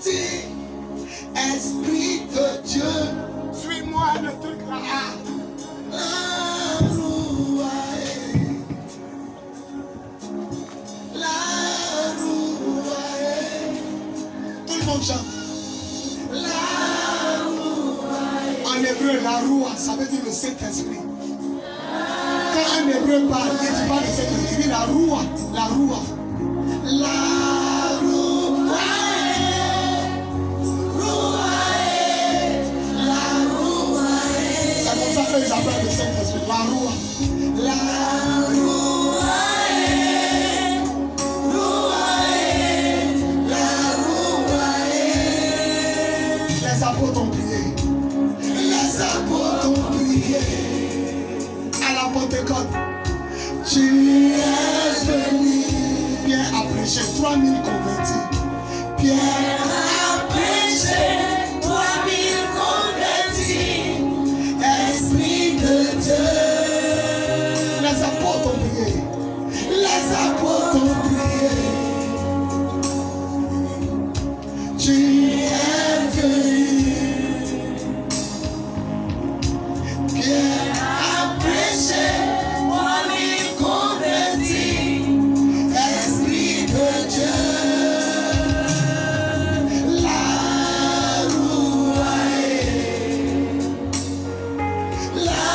Esprit de Dieu. Suis-moi le truc là. La rouaille. La rouaille. Tout le monde chante. La rouaille. En hébreu, la roua, ça veut dire le Saint-Esprit. Quand un hébreu parle, il dit pas le Saint-Esprit, il dit la roua. La roua. La ils appellent le Saint-Esprit, la roua. La rouaille, rouaille, la rouaille. Les apôtres ont prié. Les apôtres ont prié. À la Pentecôte, tu es venu. Pierre a prêché, 3000 convertis. Pierre a prêché, 3000 convertis. Esprit de Dieu. Les apôtres ont prié. Les apôtres ont prié. Tu es venu. Pierre a prêché, 3000 convertis. Esprit de Dieu. La rouaille. La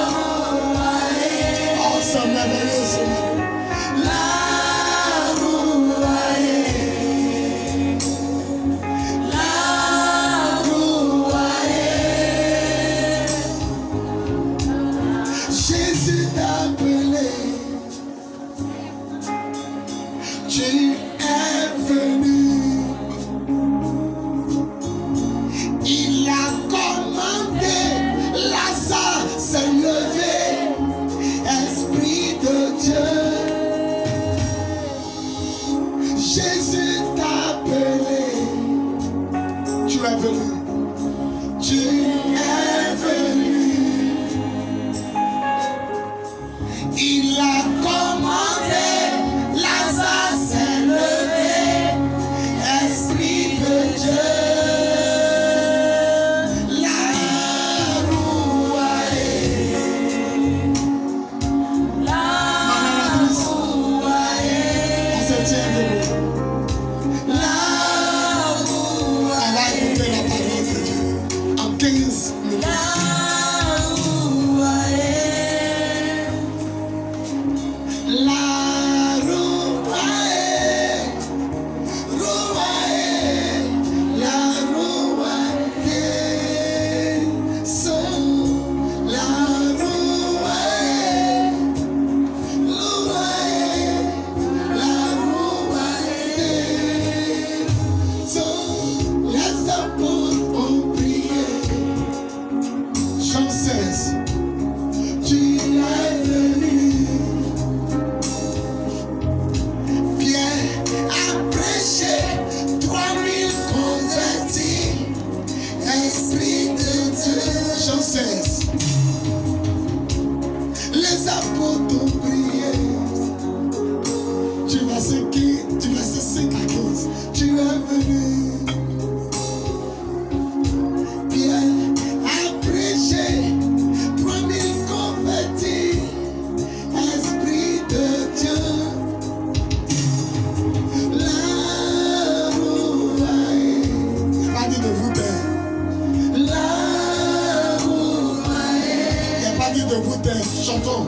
rouaille. Oh, ça merveilleux, Seigneur. La rouaille. La rouaille. Jésus t'a appelé. Tu es venu. Il a commandé, Lazare s'est levé. Esprit de Dieu. Jésus t'a appelé. Tu es venu. Tu es venu. Il a commandé, Lazare s'est levé. Esprit de Dieu. La rouaille. Madame on se tient debout. La rouaille. On va écouter la parole de Dieu en 15 minutes. La rouaille. La rouaille. Rouaille. La rouaille. Son. La rouaille. Rouaille. La rouaille. Son. Les apôtres ont prié. Jean 16. Tu es venu. Pierre a prêché, 3000 convertis. Esprit de Dieu. Jean 16. Les apôtres ont prié. Du verset 5 à 15. Tu es venu. Pierre a prêché, 3000 convertis. Esprit de Dieu. La rouaille. Il n'a pas dit de vous taire. La rouaille. Il n'a pas dit de vous taire. Chantons.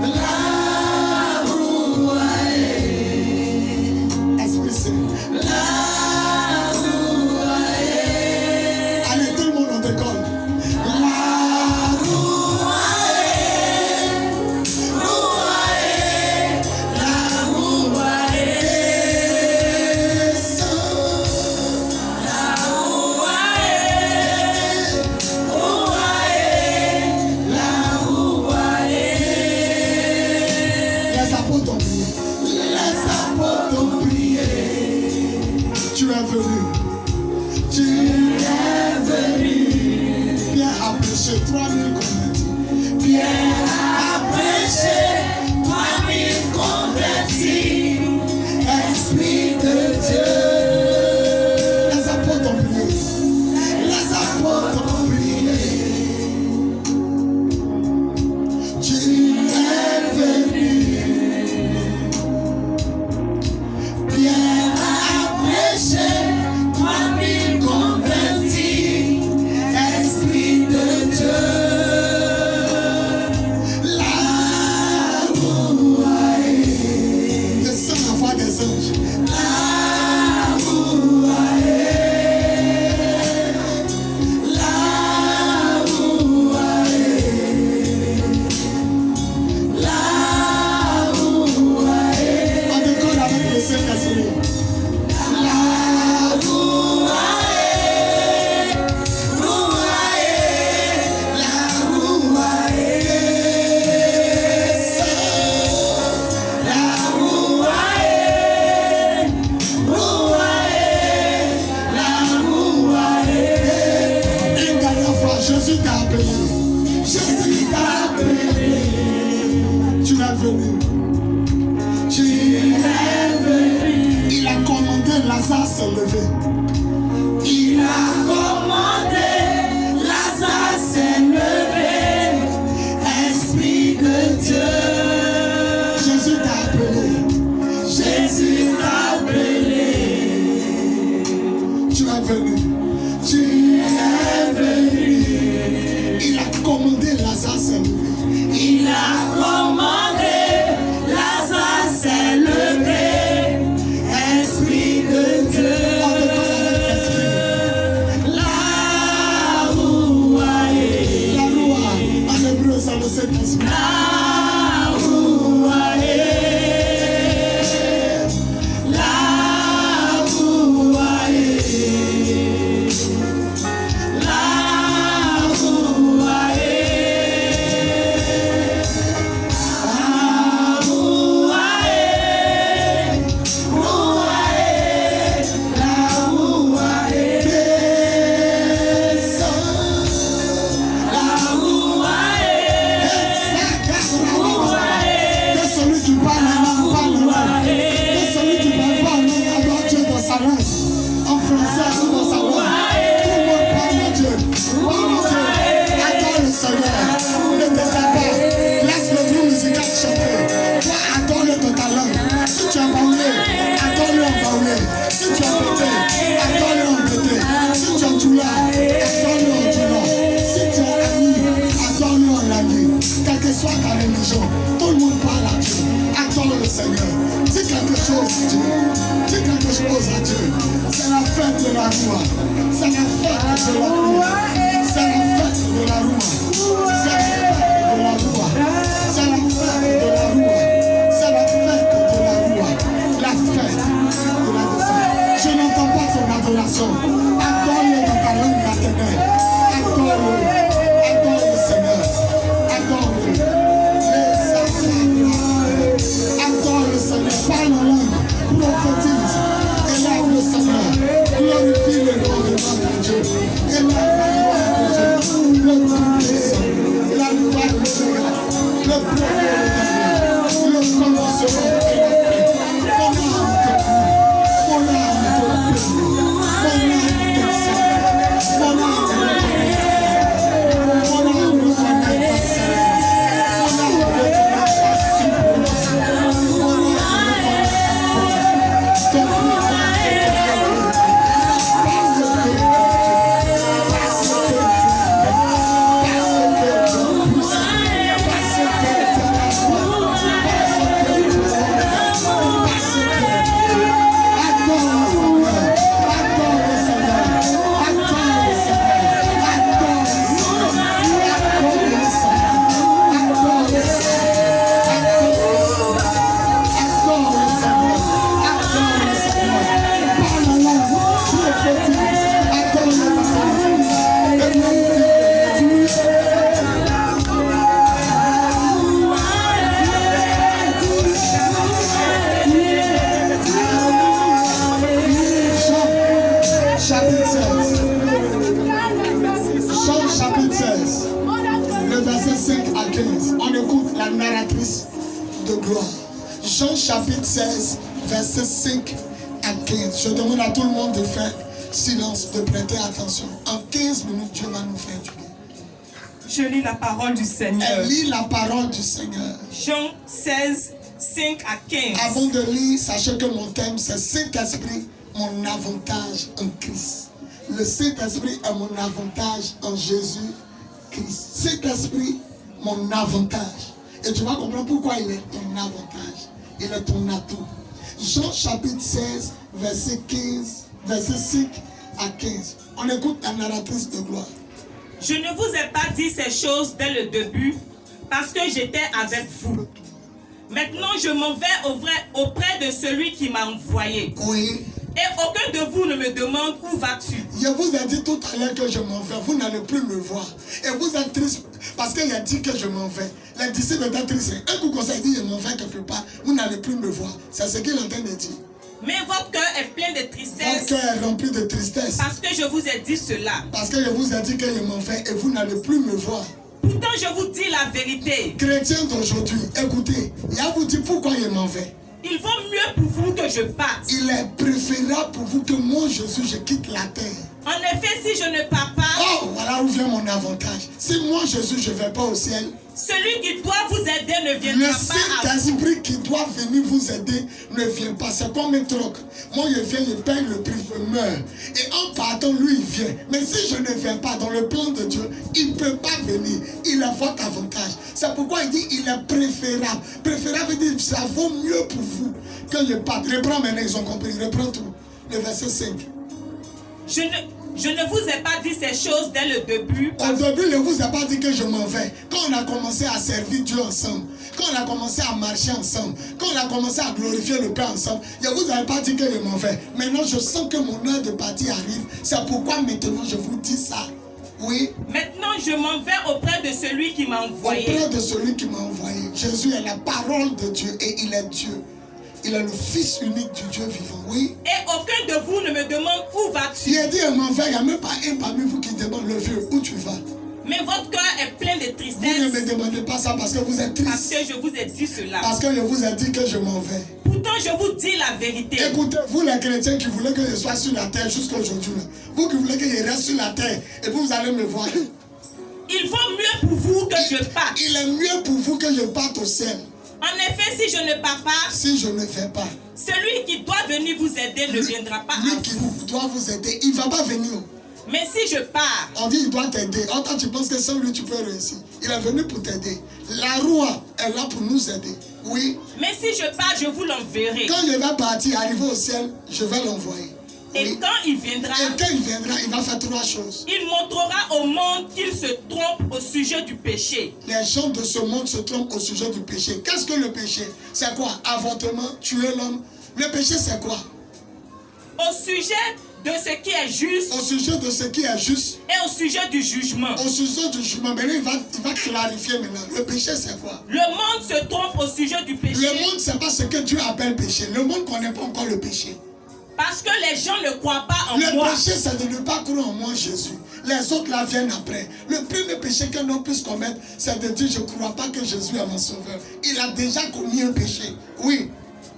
La rouaille. Esprit Saint. La rouaille. Allez, tout le monde on décolle. La rouaille. Rouaille. La rouaille. La rouaille. Rouaille. La rouaille. Les apôtres ont prié. se lever. Il a commandé, Lazare s'est levé, Esprit de Dieu. Jésus t'a appelé. Jésus t'a appelé. Tu es venu. Tu est venu. Il a commandé Lazare s'est levé. Il a commandé, Lazare s'est levé, Esprit de Dieu. On te connaît avec l'esprit. La rouaille, La roua, en hébreu, ça le Saint-Esprit. la rouaille, la rouaille, la rouaille. Soit ta religion, tout le monde parle à Dieu. Adore le Seigneur. Dis quelque chose à Dieu. Dis quelque chose à Dieu. C'est la fête de la roi. C'est la fête de la roi. C'est la fête de la roi. C'est la fête de la roi. C'est la fête de la roi. C'est la fête de la roi. La fête de la descente. Je n'entends pas ton adoration. Adore-le dans ta langue maternelle. Adore-le. Adore le Seigneur. Adore-le. Adore le Seigneur. Parle en langue. Prophétise. Élève le Seigneur. Glorifie le nom de notre Dieu. Élève la gloire de Dieu. Le Tout-Puissant. La gloire de Dieu. Le premier et le dernier. Le commencement et la fin. Mon âme te prie. Mon âme te prie. Mon âme t'excelle. Mon âme te prie. Mon âme reconnaît ta sainte. Mon âme reconnaît ta supplice. Mon âme reconnaît ta force. Ton puissance et ton autorité. Parce que tu es Dieu. Parce que tu es puissant. Parce que tu es la foi. Parce que tu es homme. Parce que tu es Dieu. Adore le Seigneur. Adore le Seigneur. Adore le Seigneur. Adore le Seigneur. Adore le Seigneur. Adore le Seigneur. Adore le Seigneur. Adore le Seigneur. Parle en langue. Prophétise. Adore-le dans ton esprit. Et glorifie Dieu. Jean, chapitre 16. Jean, chapitre 16. Le verset 5 à 15. On écoute la narratrice de gloire. Jean, chapitre 16, verset 5 à 15. Je demande à tout le monde de faire silence, de prêter attention. En 15 minutes, Dieu va nous faire du bien. Je lis la parole du Seigneur. Elle lit la parole du Seigneur. Jean 16, 5 à 15. Avant de lire, sachez que mon thème, c'est Saint-Esprit, mon avantage en Christ. Le Saint-Esprit est mon avantage en Jésus-Christ. Saint-Esprit, mon avantage. Et tu vas comprendre pourquoi il est ton avantage. Il est ton atout. Jean chapitre 16, verset 15, verset 5 à 15. On écoute la narratrice de gloire. Je ne vous ai pas dit ces choses dès le début parce que j'étais avec vous. Maintenant, je m'en vais auprès de celui qui m'a envoyé. Oui. Et aucun de vous ne me demande où vas-tu. Je vous ai dit tout à l'heure que je m'en vais. Vous n'allez plus me voir. Et vous êtes triste parce qu'il a dit que je m'en vais. Les disciples étaient tristes. Un coup comme ça, il dit je m'en vais quelque part. Vous n'allez plus me voir. C'est ce qu'il est en train de dire. Mais votre cœur est plein de Votre tristesse cœur est rempli de tristesse. parce que je vous ai dit cela. Parce que je vous ai dit que je m'en vais et vous n'allez plus me voir. Pourtant, je vous dis la vérité. Chrétiens d'aujourd'hui, écoutez, il y a vous dit pourquoi je m'en vais. Il vaut mieux pour vous que je parte. Il est préférable pour vous que moi, Jésus, je quitte la terre. En effet, si je ne pars pas, Oh, voilà où vient mon avantage. Si moi, Jésus, je ne vais pas au ciel, celui qui doit vous aider ne le viendra pas à vous. Saint-Esprit qui doit venir vous aider ne vient pas. C'est comme un troc. Moi, je viens, je paye le prix, je meurs. Et en partant, lui, il vient. Mais si je ne viens pas dans le plan de Dieu, il ne peut pas venir. Il a votre avantage. C'est pourquoi il dit il est préférable. Préférable veut dire ça vaut mieux pour vous que je parte. Reprends maintenant, ils ont compris. Reprends tout. Le verset 5. Je ne vous ai pas dit ces choses dès le début. Au début, je ne vous ai pas dit que je m'en vais. Quand on a commencé à servir Dieu ensemble, quand on a commencé à marcher ensemble, quand on a commencé à glorifier le Père ensemble, je ne vous avais pas dit que je m'en vais. Maintenant, je sens que mon heure de partir arrive. C'est pourquoi maintenant je vous dis ça. Oui. Maintenant, je m'en vais auprès de celui qui m'a envoyé. Auprès de celui qui m'a envoyé. Jésus est la parole de Dieu et il est Dieu. Il est le Fils unique du Dieu vivant. Oui. Et aucun de vous ne me demande où vas-tu. Il a dit, je m'en vais. Il n'y a même pas un parmi vous qui demande le vieux, où tu vas. Mais votre cœur est plein de Vous ne me tristesse demandez pas ça parce que vous êtes parce triste. que je vous ai dit cela. Parce que je vous ai dit que je m'en vais. Pourtant, je vous dis la vérité. Écoutez, vous les chrétiens qui voulez que je sois sur la terre jusqu'à aujourd'hui, vous qui voulez que je reste sur la terre, et vous allez me voir. Il vaut mieux pour vous que je parte. Il est mieux pour vous que je parte au ciel. En effet, si je ne pars pas, Si je ne fais pas, celui qui doit venir vous aider ne viendra pas à lui qui vous. doit vous aider, il ne va pas venir. Mais si je pars, On dit il doit t'aider. En tant que tu penses que sans lui tu peux réussir. Il est venu pour t'aider. La roue est là pour nous aider. Oui. mais si je pars, je vous l'enverrai. Quand je vais partir, arriver au ciel, je vais l'envoyer. Et Oui. quand il viendra, Et quand il viendra, il va faire trois choses. il montrera au monde qu'il se trompe au sujet du péché. Les gens de ce monde se trompent au sujet du péché. Qu'est-ce que le péché? C'est quoi? Avortement, tuer l'homme. Le péché, c'est quoi? Au sujet de ce qui est juste Au sujet de ce qui est juste, et au sujet du jugement. au sujet du jugement. Maintenant, il va clarifier maintenant. Le péché, c'est quoi? Le monde se trompe au sujet du péché Le monde, c'est pas ce que Dieu appelle péché. Le monde ne connaît pas encore le péché. parce que les gens ne croient pas en Le moi. péché, c'est de ne pas croire en moi, Jésus. Les autres, là, viennent après. Le premier péché qu'un homme puisse commettre, c'est de dire, je ne crois pas que Jésus est mon sauveur. Il a déjà commis un péché. Oui.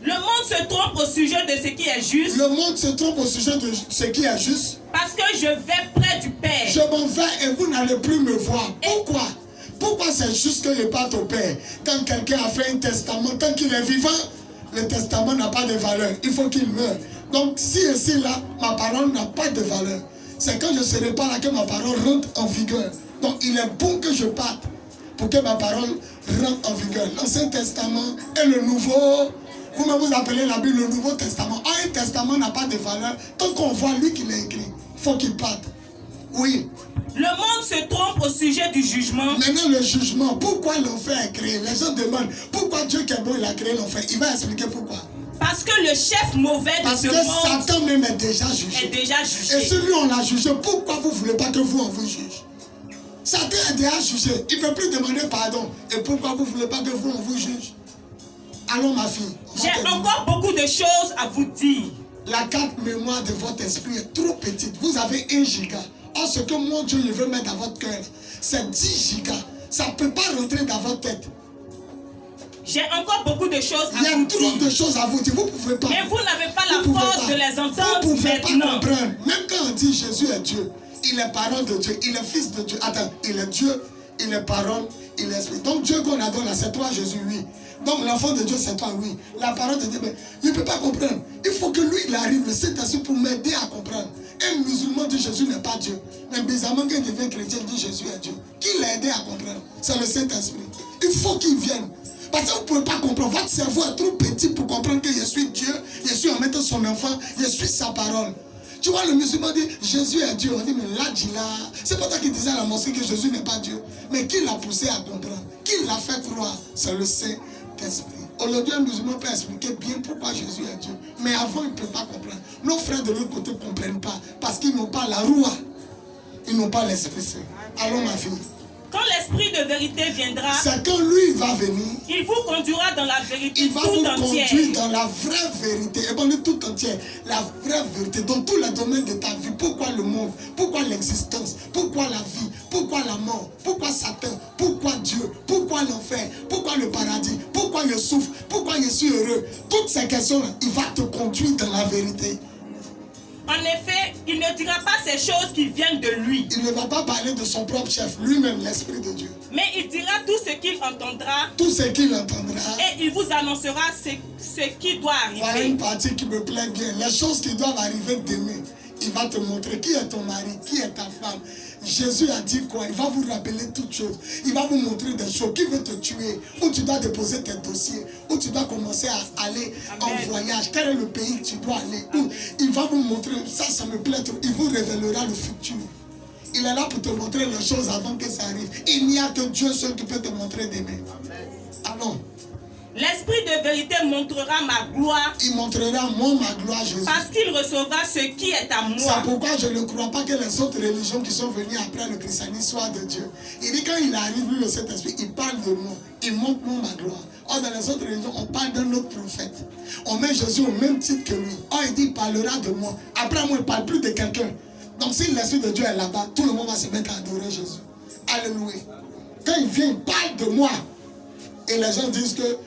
Le monde se trompe au sujet de ce qui est juste Le monde se trompe au sujet de ce qui est juste. parce que je vais près du Père. Je m'en vais et vous n'allez plus me voir. Pourquoi? Pourquoi c'est juste que je parte au Père? Quand quelqu'un a fait un testament, tant qu'il est vivant, le testament n'a pas de valeur. Il faut qu'il meure. Donc, si et si là, ma parole n'a pas de valeur. C'est quand je ne serai pas là que ma parole rentre en vigueur. Donc, il est bon que je parte pour que ma parole rentre en vigueur. L'Ancien Testament et le Nouveau, vous-même vous appelez la Bible le Nouveau Testament. Un testament n'a pas de valeur. Tant qu'on voit lui qui l'a écrit, il faut qu'il parte. Oui. Le monde se trompe au sujet du jugement Maintenant, le jugement. Pourquoi l'enfer est créé? Les gens demandent pourquoi Dieu qui est bon, il a créé l'enfer. Il va expliquer pourquoi. parce que le chef mauvais de Parce ce que monde Satan même est déjà est jugé. déjà Et jugé. celui on l'a jugé, pourquoi vous ne voulez pas que vous on vous juge? Satan est déjà jugé. Il ne peut plus demander pardon. Et pourquoi vous ne voulez pas que vous on vous juge? Allons ma fille. on va J'ai terminer. encore beaucoup de choses à vous dire. La carte mémoire de votre esprit est trop petite. Vous avez 1 giga. Or, ce que mon Dieu il veut mettre dans votre cœur, c'est 10 gigas. Ça ne peut pas rentrer dans votre tête. J'ai encore beaucoup de choses Il y à a vous trop dire. de choses à vous dire. Vous ne pouvez pas. Mais vous n'avez pas la Vous pouvez force pas. de les entendre Vous ne pouvez pas maintenant. comprendre. Même quand on dit Jésus est Dieu, il est parole de Dieu, il est fils de Dieu. Attends, il est Dieu, il est parole, il est esprit. Donc Dieu qu'on adore là, c'est toi Jésus, oui. Donc l'enfant de Dieu, c'est toi, oui. La parole de Dieu, mais il ne peut pas comprendre. Il faut que lui, il arrive, le Saint-Esprit, pour m'aider à comprendre. Un musulman dit Jésus n'est pas Dieu. Mais bizarrement, quand il devient chrétien, dit Jésus est Dieu. Qui l'a aidé à comprendre? C'est le Saint-Esprit. Il faut qu'il vienne. Parce que vous ne pouvez pas comprendre. Votre cerveau est trop petit pour comprendre que je suis Dieu, je suis en mettant son enfant, je suis sa parole. Tu vois, le musulman dit Jésus est Dieu. On dit, mais là, dis là. C'est pas toi qui disais à la mosquée que Jésus n'est pas Dieu. Mais qui l'a poussé à comprendre? Qui l'a fait croire? C'est le Saint-Esprit. Aujourd'hui, un musulman peut expliquer bien pourquoi Jésus est Dieu. Mais avant, il ne peut pas comprendre. Nos frères de l'autre côté ne comprennent pas. Parce qu'ils n'ont pas la roue. Ils n'ont pas l'Esprit Saint. Allons, ma fille. Quand l'esprit de vérité viendra, C'est quand lui va venir. il vous conduira dans la vérité Il va tout vous entière. conduire dans la vraie vérité. Et bon, tout entière. La vraie vérité. Dans tous les domaines de ta vie. Pourquoi le monde? Pourquoi l'existence? Pourquoi la vie? Pourquoi la mort? Pourquoi Satan? Pourquoi Dieu? Pourquoi l'enfer? Pourquoi le paradis? Pourquoi pourquoi je souffre, pourquoi je suis heureux. Toutes ces questions-là, il va te conduire dans la vérité. En effet, il ne dira pas ces choses qui viennent de lui. Il ne va pas parler de son propre chef, lui-même, l'Esprit de Dieu. Mais il dira tout ce qu'il entendra. Tout ce qu'il entendra. Et il vous annoncera ce qui doit arriver. Voilà une partie qui me plaît bien. Les choses qui doivent arriver demain. Il va te montrer qui est ton mari, qui est ta femme. Jésus a dit quoi? Il va vous rappeler toutes choses. Il va vous montrer des choses. Qui veut te tuer? Où tu dois déposer tes dossiers? Où tu dois commencer à aller en voyage? Quel est le pays que tu dois aller? Où? Il va vous montrer. Ça me plaît trop. Il vous révélera le futur. Il est là pour te montrer les choses avant que ça arrive. Il n'y a que Dieu seul qui peut te montrer demain. Allons. L'Esprit de vérité montrera ma gloire. Il montrera moi ma gloire, Jésus. Parce qu'il recevra ce qui est à moi. C'est pourquoi je ne crois pas que les autres religions qui sont venues après le christianisme soient de Dieu. Il dit quand il arrive, lui, le Saint-Esprit, il parle de moi. Il montre moi ma gloire. Or, dans les autres religions, on parle d'un autre prophète. On met Jésus au même titre que lui. Or, il dit, il parlera de moi. Après moi, il ne parle plus de quelqu'un. Donc, si l'Esprit de Dieu est là-bas, tout le monde va se mettre à adorer Jésus. Alléluia. Quand il vient, il parle de moi. Et les gens disent que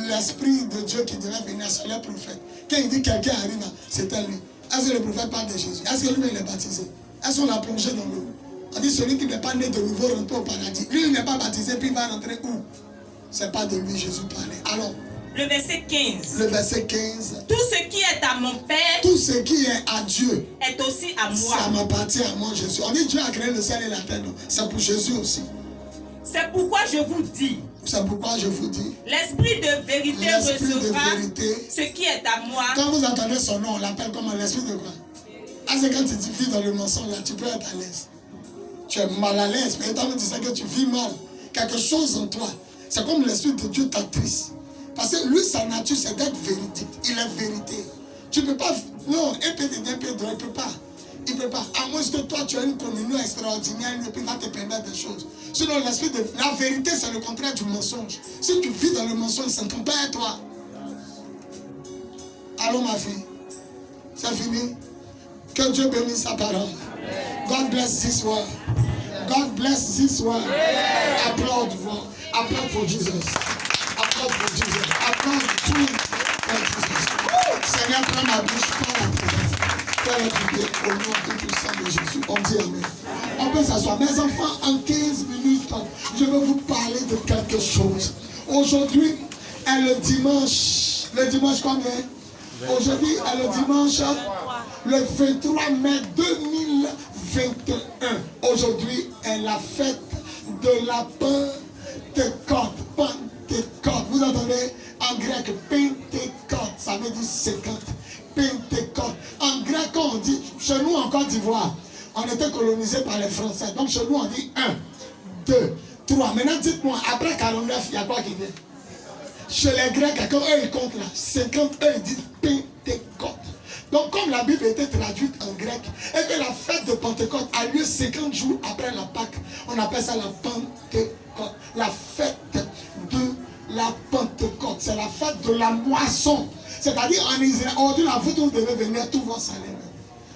l'Esprit de Dieu qui devait venir, c'est le prophète. Quand il dit quelqu'un arrive, c'était lui. Est-ce que le prophète parle de Jésus? Est-ce que lui il est baptisé? Est-ce qu'on l'a plongé dans l'eau? On dit celui qui n'est pas né de nouveau rentre au paradis. Lui il n'est pas baptisé, puis il va rentrer où? C'est pas de lui Jésus parlait. Alors, le verset 15. le verset 15. Tout ce qui est à mon Père, tout ce qui est à Dieu, est aussi à moi. Ça m'appartient à moi, Jésus. On dit Dieu a créé le ciel et la terre. C'est pour Jésus aussi. C'est pourquoi je vous dis. C'est pourquoi je vous dis. L'Esprit de vérité recevra ce qui est à moi. Quand vous entendez son nom, on l'appelle comment? L'Esprit de quoi? Ah, c'est quand tu vis dans le mensonge, là, tu peux être à l'aise. Tu es mal à l'aise, mais étant donné que tu vis mal, quelque chose en toi, c'est comme l'Esprit de Dieu t'attriste. Parce que lui, sa nature, c'est d'être véridique. Il est vérité. Tu ne peux pas. Non, un peu de bien, un peu de droit, il ne peut pas. Il ne peut pas. À moins que toi, tu as une communion extraordinaire, il va te permettre des choses. Sinon, l'esprit de la vérité, c'est le contraire du mensonge. Si tu vis dans le mensonge, ça ne tombe pas à toi. Allons, ma fille. C'est fini. Que Dieu bénisse sa parole. God bless this word. God bless this word. Applaud for Jesus. Applaud for Jesus. Applaud for Jesus. Seigneur, prends ma bouche, prends la présence. Fais-le prier au nom tout puissant de Jésus. On dit Amen. On peut s'asseoir. Mes enfants, en 15 minutes, je vais vous parler de quelque chose. Aujourd'hui est le dimanche. Le dimanche combien? Aujourd'hui est le dimanche, le 23 mai 2021. Aujourd'hui est la fête de la Pentecôte. Pentecôte. Vous entendez? En grec, Pentecôte, ça veut dire 50. Pentecôte. En grec, on dit, chez nous en Côte d'Ivoire, on était colonisé par les Français. Donc chez nous, on dit 1, 2, 3. Maintenant, dites-moi, après 49, il y a quoi qui vient? Chez les Grecs, quand eux, ils comptent là, 50, eux, ils disent Pentecôte. Donc, comme la Bible était traduite en grec, et que la fête de Pentecôte a lieu 50 jours après la Pâque, on appelle ça la Pentecôte. La fête de la Pentecôte, c'est la fête de la moisson. C'est-à-dire en Israël, aujourd'hui, vous devez venir tous vos salaires.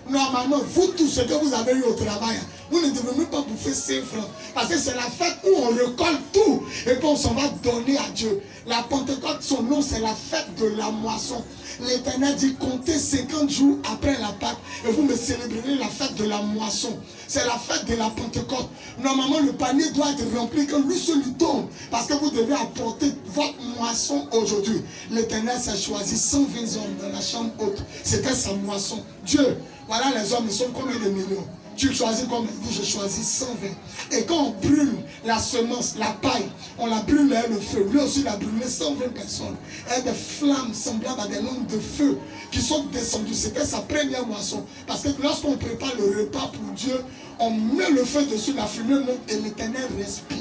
Normalement, vous tous ce que vous avez eu au travail, vous ne devez même pas bouffer 5 francs. Parce que c'est la fête où on récolte tout et puis on s'en va donner à Dieu. La Pentecôte, son nom, c'est la fête de la moisson. L'Éternel dit, comptez 50 jours après la Pâque et vous me célébrerez la fête de la moisson. C'est la fête de la Pentecôte. Normalement, le panier doit être rempli quand lui seul lui tombe. Parce que vous devez apporter votre moisson aujourd'hui. L'Éternel s'est choisi 120 hommes dans la chambre haute. C'était sa moisson. Dieu, voilà les hommes, ils sont combien de millions? Tu choisis combien? Il dit, je choisis 120. Et quand on brûle la semence, la paille, on la brûle avec le feu. Lui aussi, il a brûlé 120 personnes. Et des flammes semblables à des langues de feu qui sont descendues. C'était sa première moisson. Parce que lorsqu'on prépare le repas pour Dieu, on met le feu dessus, la fumée monte et l'Éternel respire.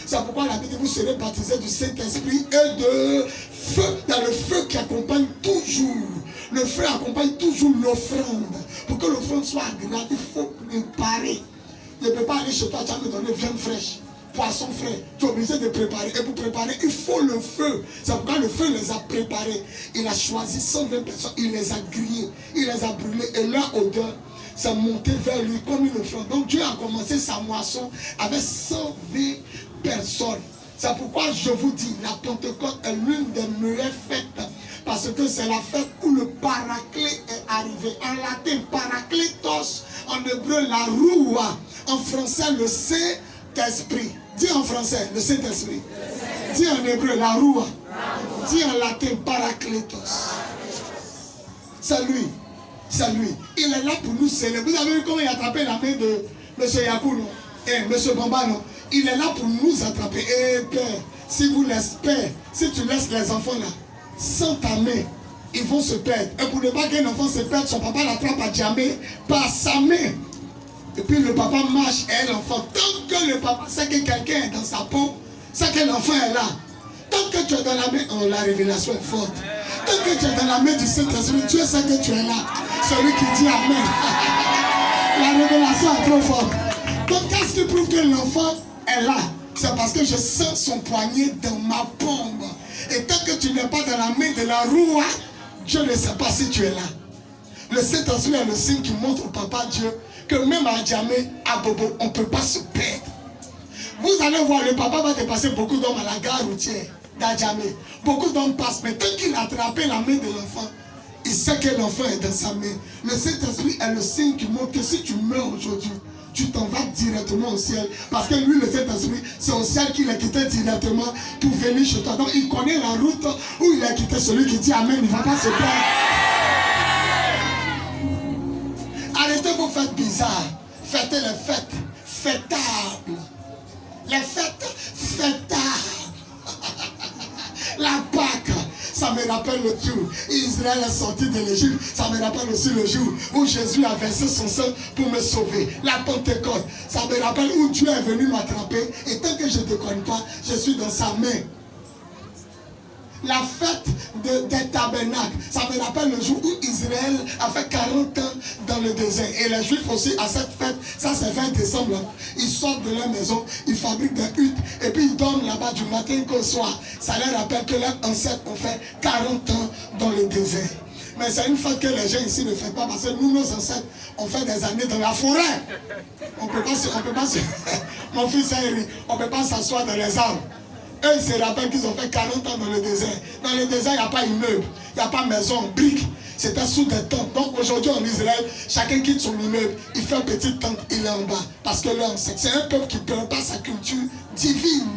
C'est pourquoi la Bible dit, vous serez baptisés du Saint-Esprit et de feu. Il y a le feu qui accompagne toujours. Le feu accompagne toujours l'offrande. Pour que l'offrande soit agréable, il faut préparer. Tu ne peux pas aller chez toi, tu vas me donner viande fraîche, poisson frais. Tu es obligé de préparer. Et pour préparer, il faut le feu. C'est pourquoi le feu les a préparés. Il a choisi 120 personnes, il les a grillés, il les a brûlés. Et leur odeur, ça montait vers lui comme une offrande. Donc Dieu a commencé sa moisson avec 120 personnes. C'est pourquoi je vous dis, la Pentecôte est l'une des meilleures fêtes. Parce que c'est la fête où le paraclet est arrivé. En latin, parakletos. En hébreu, la roua. En français, le Saint-Esprit. Dis en français, le Saint-Esprit. Dis en hébreu, la roua. Dis en latin, parakletos. C'est lui. C'est lui. Il est là pour nous célébrer. Vous avez vu comment il a attrapé la main de M. Yakou, non? Et M. Bamba, non? Il est là pour nous attraper. Eh Père, si vous laissez, Père, si tu laisses les enfants là, sans ta main, ils vont se perdre. Et pour ne pas qu'un enfant se perde, son papa l'attrape à jamais par sa main. Et puis le papa marche et l'enfant. Tant que le papa sait que quelqu'un est dans sa peau, sait que l'enfant est là. Tant que tu es dans la main, oh, la révélation est forte. Tant que tu es dans la main du Saint-Esprit, Dieu sait que tu es là. Celui qui dit Amen. La révélation est trop forte. Donc qu'est-ce qui prouve que l'enfant est là? C'est parce que je sens son poignet dans ma paume. Et tant que tu n'es pas dans la main de la roue, Dieu ne sait pas si tu es là. Le Saint-Esprit est le signe qui montre au Papa Dieu que même à Djamé, à Bobo, on ne peut pas se perdre. Vous allez voir, le papa va dépasser beaucoup d'hommes à la gare routière d'Adjamé. Beaucoup d'hommes passent, mais tant qu'il a attrapé la main de l'enfant, il sait que l'enfant est dans sa main. Le Saint-Esprit est le signe qui montre que si tu meurs aujourd'hui, tu t'en vas directement au ciel. Parce que lui, le Saint-Esprit, c'est au ciel qu'il a quitté directement pour venir chez toi. Donc il connaît la route où il a quitté. Celui qui dit Amen, il ne va pas se perdre. Arrêtez vos fêtes bizarres. Fêtez les fêtes fêtables. Les fêtes fêtables. La Pâque, ça me rappelle le jour où Israël est sorti de l'Égypte. Ça me rappelle aussi le jour où Jésus a versé son sang pour me sauver. La Pentecôte, ça me rappelle où Dieu est venu m'attraper. Et tant que je ne te connais pas, je suis dans sa main. La fête des tabernacles, ça me rappelle le jour où Israël a fait 40 ans dans le désert. Et les Juifs aussi, à cette fête, ça c'est 20 décembre, ils sortent de leur maison, ils fabriquent des huttes, et puis ils dorment là-bas du matin qu'au soir. Ça leur rappelle que leurs ancêtres ont fait 40 ans dans le désert. Mais c'est une fête que les gens ici ne font pas, parce que nous, nos ancêtres, ont fait des années dans la forêt. On peut pas mon fils Henry, on ne peut pas s'asseoir dans les arbres. Eux, ils se rappellent qu'ils ont fait 40 ans dans le désert. Dans le désert, il n'y a pas immeuble, il n'y a pas maison, briques. C'était sous des tentes. Donc aujourd'hui en Israël, chacun quitte son immeuble, il fait une petite tente, il est en bas. Parce que là, c'est un peuple qui ne perd pas sa culture divine,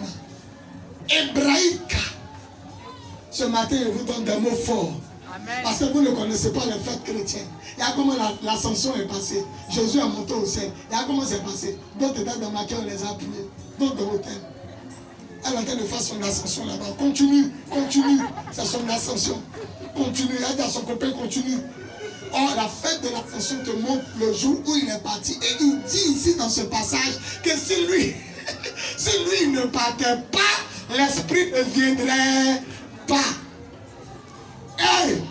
hébraïque. Ce matin, je vous donne des mots forts. Parce que vous ne connaissez pas les fêtes chrétiennes. Il y a comment l'ascension est passée. Jésus est monté au ciel. Il y a comment c'est passé. D'autres étaient dans ma cœur, on les a appuyés. D'autres dans l'hôtel. Elle est en train de faire son ascension là-bas. Continue, continue. C'est son ascension. Continue. Elle dit à son copain, continue. Or, la fête de l'ascension te montre le jour où il est parti. Et il dit ici dans ce passage que si lui ne partait pas, l'esprit ne viendrait pas. Hey!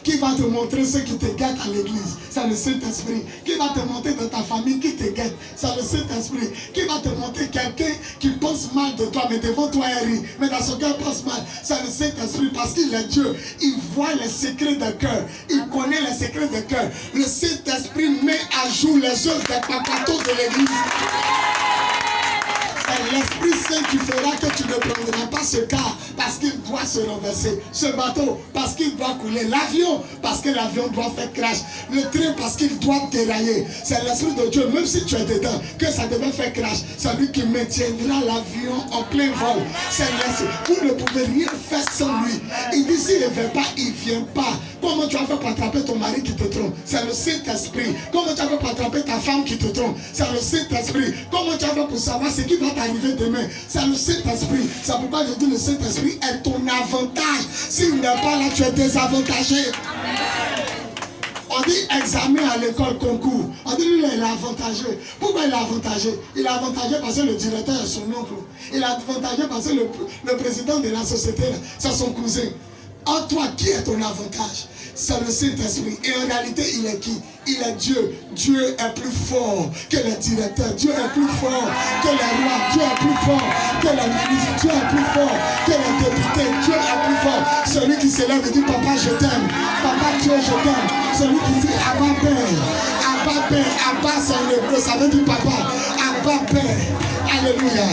Qui va te montrer ce qui te guette à l'église? C'est le Saint-Esprit. Qui va te montrer dans ta famille qui te guette? C'est le Saint-Esprit. Qui va te montrer quelqu'un qui pense mal de toi, mais devant toi il rit, mais dans son cœur pense mal? C'est le Saint-Esprit parce qu'il est Dieu. Il voit les secrets de cœur. Il connaît les secrets de cœur. Le Saint-Esprit met à jour les œuvres des papatos de l'église. C'est l'Esprit Saint qui fera que tu ne prendras pas ce car parce qu'il doit se renverser. Ce bateau parce qu'il doit couler. L'avion parce que l'avion doit faire crash. Le train parce qu'il doit dérailler. C'est l'Esprit de Dieu, même si tu es dedans, que ça devait faire crash. C'est lui qui maintiendra l'avion en plein vol. C'est l'Esprit. Vous ne pouvez rien faire sans lui. Il dit s'il ne vient pas, il ne vient pas. Comment tu vas faire pour attraper ton mari qui te trompe? C'est le Saint-Esprit. Comment tu vas faire pour attraper ta femme qui te trompe? C'est le Saint-Esprit. Comment tu vas faire pour savoir ce qui va t'arriver demain? C'est le Saint-Esprit. C'est pourquoi je dis le Saint-Esprit est ton avantage. S'il n'est pas là, tu es désavantagé. On dit examen à l'école, concours. On dit lui, il est avantagé. Pourquoi il est avantagé? Il est avantagé parce que le directeur est son oncle. Il est avantagé parce que le président de la société, c'est son cousin. En toi, qui est ton avantage? C'est le Saint-Esprit. Et en réalité, il est qui? Il est Dieu. Dieu est plus fort que les directeurs. Dieu est plus fort que les rois. Dieu est plus fort que les ministres. Dieu est plus fort que les députés. Dieu est plus fort. Celui qui se lève et dit Papa, je t'aime. Papa, Dieu, je t'aime. Celui qui dit Abba Père. Abba Père. Abba, c'est en hébreu. Ça veut dire Papa. Abba Père. Alléluia.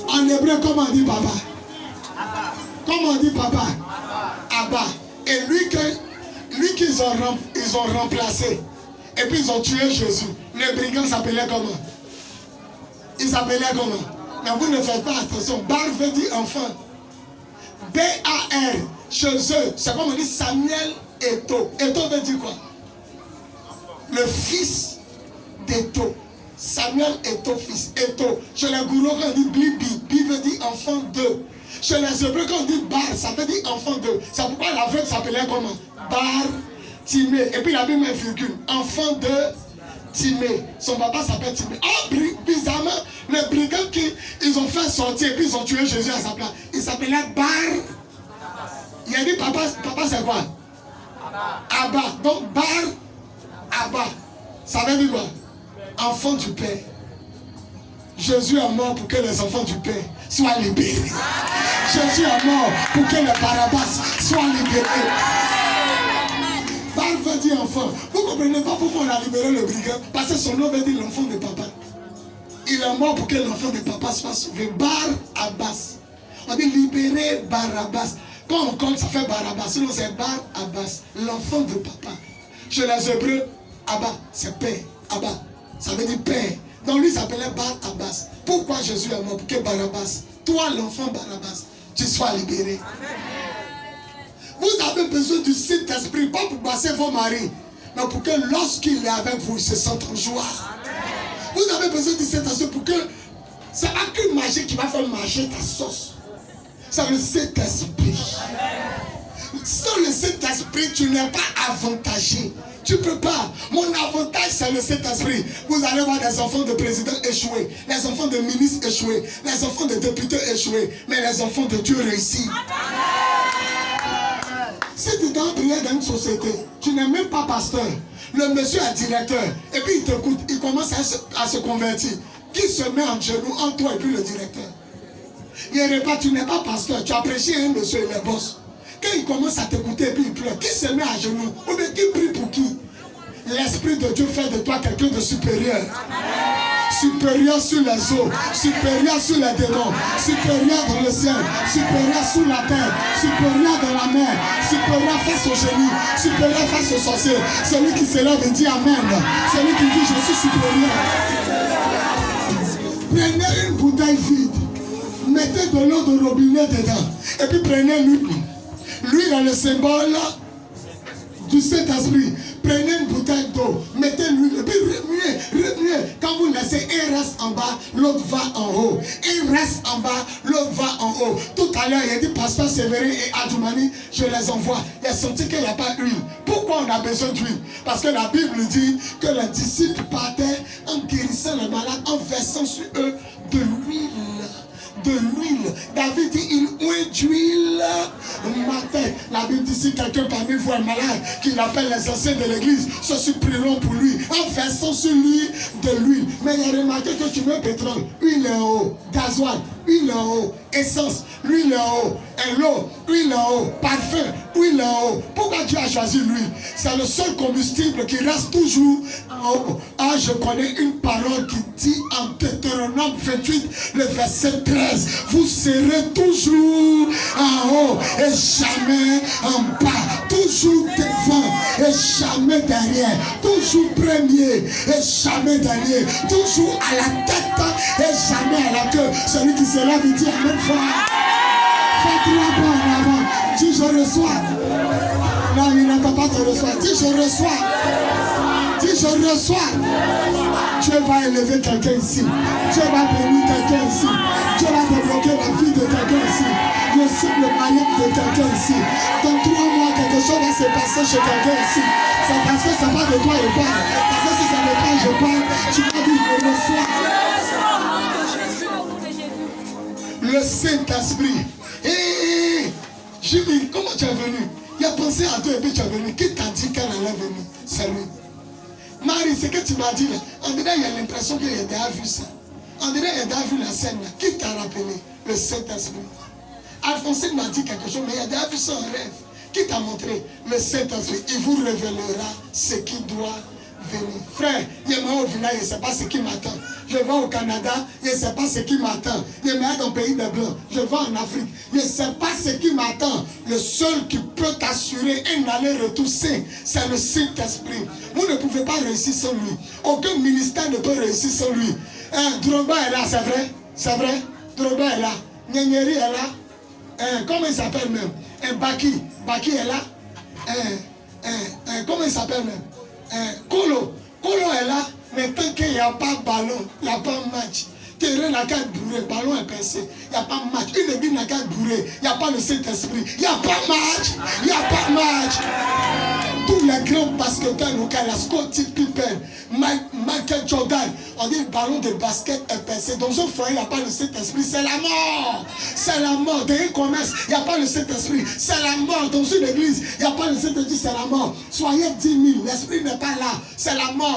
En hébreu, comment on dit papa? Comment on dit papa? Abba. Et lui qu'ils ont remplacé. Et puis ils ont tué Jésus. Le brigand s'appelait comment? Il s'appelait comment? Mais vous ne faites pas attention. Bar veut dire enfant. B-A-R. Chez eux, c'est comme on dit Samuel Eto. Eto veut dire quoi? Le fils d'Eto. Samuel Eto, fils. Eto. Chez les gourous, quand on dit Blibi, Bi veut dire enfant de. Chez les Hébreux, quand on dit Bar, ça veut dire enfant de. C'est pourquoi l'aveugle s'appelait comment? Bar Timé. Et puis la Bible met virgule. Enfant de Timé. Son papa s'appelle Timé. Oh, bizarrement, les brigands ils ont fait sortir et puis ils ont tué Jésus à sa place. Il s'appelait Bar. Il a dit papa c'est quoi? Abba. Donc Bar Abba. Ça veut dire quoi? Enfant du Père. Jésus est mort pour que les enfants du Père soient libérés. Jésus est mort pour que les Barabbas soient libérés. Bar veut dire enfant. Vous ne comprenez pas pourquoi on a libéré le brigand? Parce que son nom veut dire l'enfant de papa. Il est mort pour que l'enfant de papa soit sauvé. Bar Abbas. On dit libérer Barabbas. Quand on compte, ça fait Barabbas. Sinon, c'est Bar Abbas, l'enfant de papa. Chez les Hébreux, Abba, c'est père. Abba, ça veut dire père. Donc lui s'appelait Bar Abbas. Pourquoi Jésus est mort? Pour que Barabbas, toi l'enfant Barabbas, tu sois libéré. Vous avez besoin du Saint-Esprit, pas pour passer vos maris, mais pour que lorsqu'il est avec vous, il se sente en joie. Vous avez besoin du Saint-Esprit pour que c'est pas qu'une magie qui va faire marcher ta sauce. C'est le Saint-Esprit. Sans le Saint-Esprit, tu n'es pas avantagé. Tu ne peux pas. Mon avantage, c'est le Saint-Esprit. Vous allez voir des enfants de présidents échoués, les enfants de ministres échoués, les enfants de députés échoués, mais les enfants de Dieu réussis. Si tu dois prier dans une société, tu n'es même pas pasteur. Le monsieur est directeur, et puis il t'écoute, il commence à se convertir. Qui se met en genoux entre toi et puis le directeur? Il n'est pas, tu n'es pas pasteur, tu as prêché un monsieur, il est boss. Quand il commence à t'écouter et puis il pleure, qui se met à genoux? Ou bien qui prie pour qui? L'Esprit de Dieu fait de toi quelqu'un de supérieur. Supérieur sur les eaux, supérieur sur les démons, supérieur dans le ciel, supérieur sous la terre, supérieur dans la mer, supérieur face aux génies, supérieur face aux sorciers. Celui qui se lève et dit Amen. Celui qui dit je suis supérieur. Prenez une bouteille vide, mettez de l'eau de robinet dedans, et puis prenez l'huile. L'huile est le symbole du Saint-Esprit. Prenez une bouteille d'eau, mettez l'huile, et puis remuez. Quand vous laissez, un reste en bas, l'autre va en haut. Un reste en bas, l'autre va en haut. Tout à l'heure, il a dit Pasteur Sévérin et Adjoumani, je les envoie. Il a senti qu'il n'y a pas d'huile. Pourquoi on a besoin d'huile? Parce que la Bible dit que les disciples partaient en guérissant les malades, en versant sur eux de l'huile. De l'huile. David dit il ouait d'huile ma tête. La Bible dit si quelqu'un parmi vous est malade, qu'il appelle les anciens de l'église, ceux-ci prieront pour lui en versant sur lui de l'huile. Mais il a remarqué que tu mets pétrole, huile en haut, gasoil, huile en haut, essence, huile en haut, et l'eau, huile en haut, parfum, huile en haut. Pourquoi Dieu a choisi l'huile? C'est le seul combustible qui reste toujours en haut. Ah, je connais une parole qui dit en Deutéronome 28, le verset 13, vous serez toujours en haut et jamais en bas, toujours devant et jamais derrière, toujours premier et jamais dernier, toujours à la tête et jamais à la queue. Celui qui se lève, il dit Amen fort. Fais 3 pas en avant. Dis je reçois. Non, il n'entend pas te recevoir. Dis je reçois. Dis je reçois. Dieu va élever quelqu'un ici. Dieu va bénir quelqu'un ici. Dieu va débloquer la vie de quelqu'un ici. Le cible mariage de quelqu'un ici. Dans 3 mois, quelque chose va se passer chez quelqu'un ici. C'est parce que c'est pas de toi je parle. Parce que si ça n'est pas je parle, tu vas dire je reçois. Le Saint-Esprit. Hé, Julie, comment tu es venu? Il a pensé à toi et puis tu es venu. Qui t'a dit qu'elle allait venir? C'est lui. Marie, ce que tu m'as dit là, on dirait qu'il y a l'impression qu'il a déjà vu ça. On dirait qu'il a déjà vu la scène là. Qui t'a rappelé? Le Saint-Esprit. Alphonsine m'a dit quelque chose, mais il a déjà vu ça en rêve. Qui t'a montré? Le Saint-Esprit. Il vous révélera ce qui doit venir. Frère, je vais au village, je ne sais pas ce qui m'attend. Je vais au Canada, je ne sais pas ce qui m'attend. Je vais dans le pays des Blancs, je vais en Afrique, je ne sais pas ce qui m'attend. Le seul qui peut t'assurer un aller-retour sain, c'est le Saint-Esprit. Vous ne pouvez pas réussir sans lui. Aucun ministère ne peut réussir sans lui. Drogba est là, c'est vrai? C'est vrai? Drogba est là. Nyanyeri est là. Comment il s'appelle même? Baki est là. Comment il s'appelle même? Kolo est là. Mais tant qu'il n'y a pas de ballon, il n'y a pas de match. Terrain n'a qu'à bourrer, ballon est pincé. Il n'y a pas de match. Une église n'a qu'à bourrer. Il n'y a pas le Saint-Esprit. Il n'y a pas de match. Il n'y a pas de match. Tous les grands basketteurs locaux, la Scottie Pippen, Michael Jordan, on dit le ballon de basket est pincé. Dans un foyer, il n'y a pas le Saint-Esprit. C'est la mort. C'est la mort. Dans un commerce, il n'y a pas le Saint-Esprit. C'est la mort. Dans une église, il n'y a pas le Saint-Esprit. C'est la mort. Soyez 10 000. L'Esprit n'est pas là. C'est la mort.